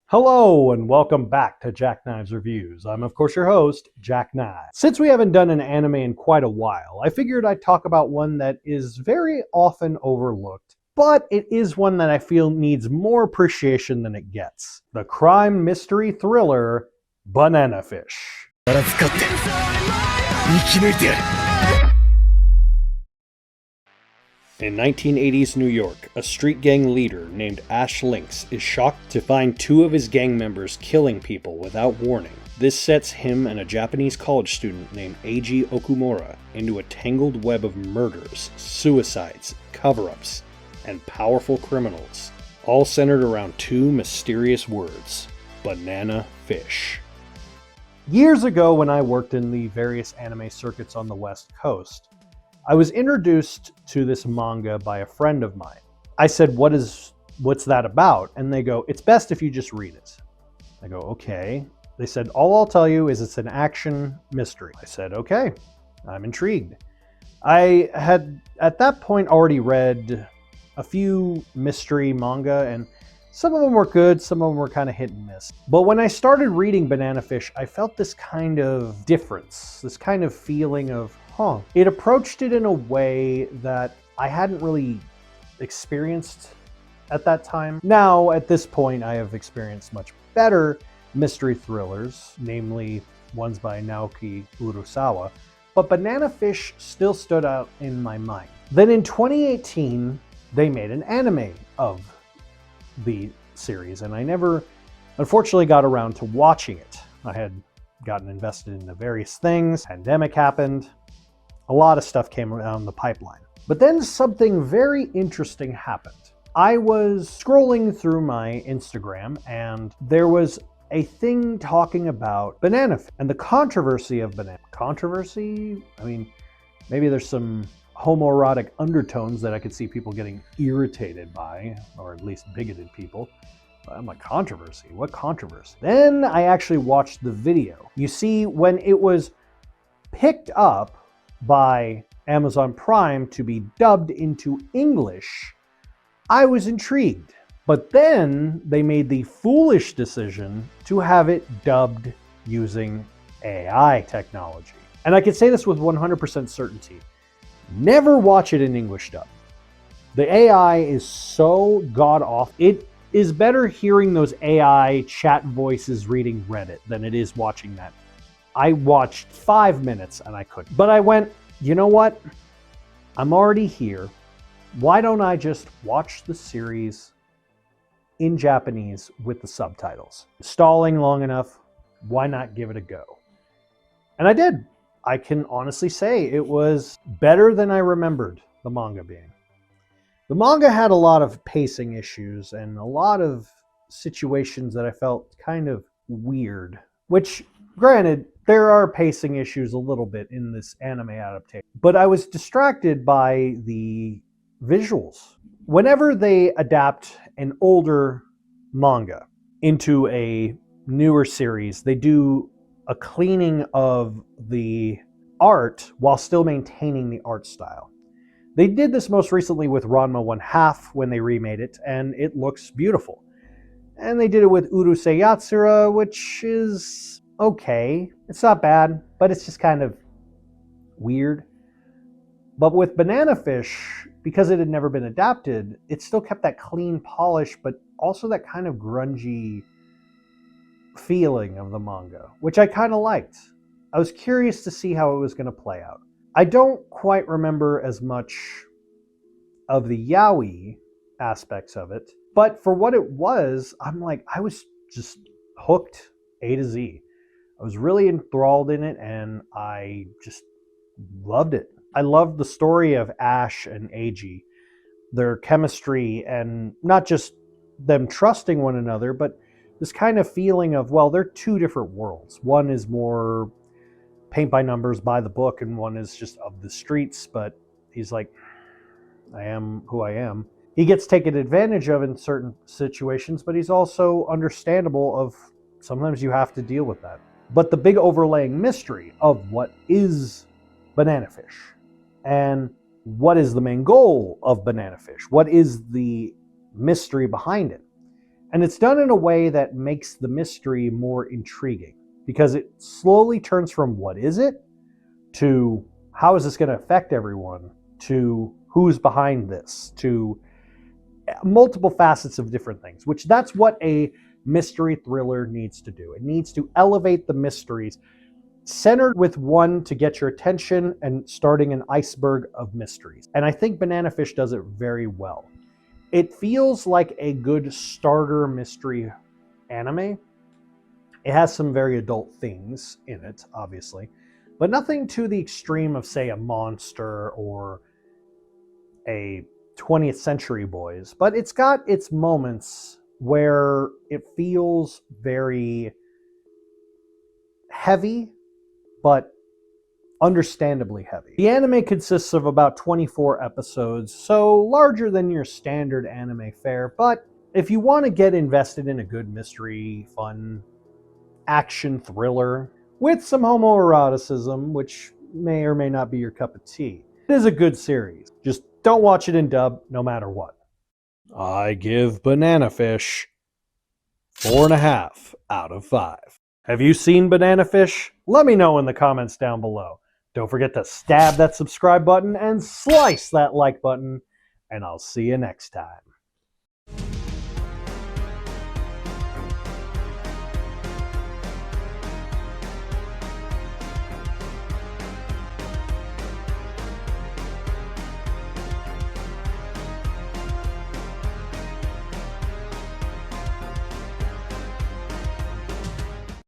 Hello and welcome back to Jackknives Reviews. I'm of course your host, Jack Knives. Since we haven't done an anime in quite a while, I figured I'd talk about one that is very often overlooked, but it is one that I feel needs more appreciation than it gets. The crime mystery thriller, Banana Fish. In 1980s New York, a street gang leader named Ash Lynx is shocked to find two of his gang members killing people without warning. This sets him and a Japanese college student named Eiji Okumura into a tangled web of murders, suicides, cover-ups, and powerful criminals, all centered around two mysterious words: banana fish. Years ago, when I worked in the various anime circuits on the West Coast, I was introduced to this manga by a friend of mine. I said, what's that about? And they go, it's best if you just read it. I go, okay. They said, all I'll tell you is it's an action mystery. I said, okay, I'm intrigued. I had at that point already read a few mystery manga, and some of them were good, some of them were kind of hit and miss. But when I started reading Banana Fish, I felt this kind of difference, this kind of feeling of, it approached it in a way that I hadn't really experienced at that time. Now, at this point, I have experienced much better mystery thrillers, namely ones by Naoki Urasawa, but Banana Fish still stood out in my mind. Then in 2018, they made an anime of the series, and I never, unfortunately, got around to watching it. I had gotten invested into various things, pandemic happened, a lot of stuff came down the pipeline. But then something very interesting happened. I was scrolling through my Instagram and there was a thing talking about Banana Fish and the controversy of banana. Controversy? I mean, maybe there's some homoerotic undertones that I could see people getting irritated by, or at least bigoted people. I'm like, controversy? What controversy? Then I actually watched the video. You see, when it was picked up by Amazon Prime to be dubbed into English, I was intrigued. But then they made the foolish decision to have it dubbed using AI technology. And I can say this with 100% certainty. Never watch it in English dub. The AI is so god-awful. It is better hearing those AI chat voices reading Reddit than it is watching that. I watched 5 minutes and I couldn't. But I went, you know what? I'm already here. Why don't I just watch the series in Japanese with the subtitles? Stalling long enough, why not give it a go? And I did. I can honestly say it was better than I remembered the manga being. The manga had a lot of pacing issues and a lot of situations that I felt kind of weird, which, granted, there are pacing issues a little bit in this anime adaptation, but I was distracted by the visuals. Whenever they adapt an older manga into a newer series, they do a cleaning of the art while still maintaining the art style. They did this most recently with Ranma 1/2 when they remade it, and it looks beautiful. And they did it with Urusei Yatsura, which is okay. It's not bad, but it's just kind of weird. But with Banana Fish, because it had never been adapted, it still kept that clean polish, but also that kind of grungy feeling of the manga, which I kind of liked. I was curious to see how it was going to play out. I don't quite remember as much of the yaoi aspects of it, but for what it was, I'm like, I was just hooked A to Z. I was really enthralled in it, and I just loved it. I loved the story of Ash and Eiji, their chemistry, and not just them trusting one another, but this kind of feeling of, well, they're two different worlds. One is more paint by numbers, by the book, and one is just of the streets, but he's like, I am who I am. He gets taken advantage of in certain situations, but he's also understandable of sometimes you have to deal with that. But the big overlaying mystery of what is Banana Fish and what is the main goal of Banana Fish, what is the mystery behind it, And it's done in a way that makes the mystery more intriguing, because it slowly turns from what is it to how is this going to affect everyone to who's behind this to multiple facets of different things, which that's what a mystery thriller needs to do. It needs to elevate the mysteries, centered with one to get your attention and starting an iceberg of mysteries. And I think Banana Fish does it very well. It feels like a good starter mystery anime. It has some very adult things in it, obviously, but nothing to the extreme of, say, a Monster or a 20th Century Boys. But it's got its moments where it feels very heavy, but understandably heavy. The anime consists of about 24 episodes, so larger than your standard anime fare, but if you want to get invested in a good mystery, fun, action thriller with some homoeroticism, which may or may not be your cup of tea, it is a good series. Just don't watch it in dub, no matter what. I give Banana Fish 4.5 out of 5. Have you seen Banana Fish? Let me know in the comments down below. Don't forget to stab that subscribe button and slice that like button, and I'll see you next time.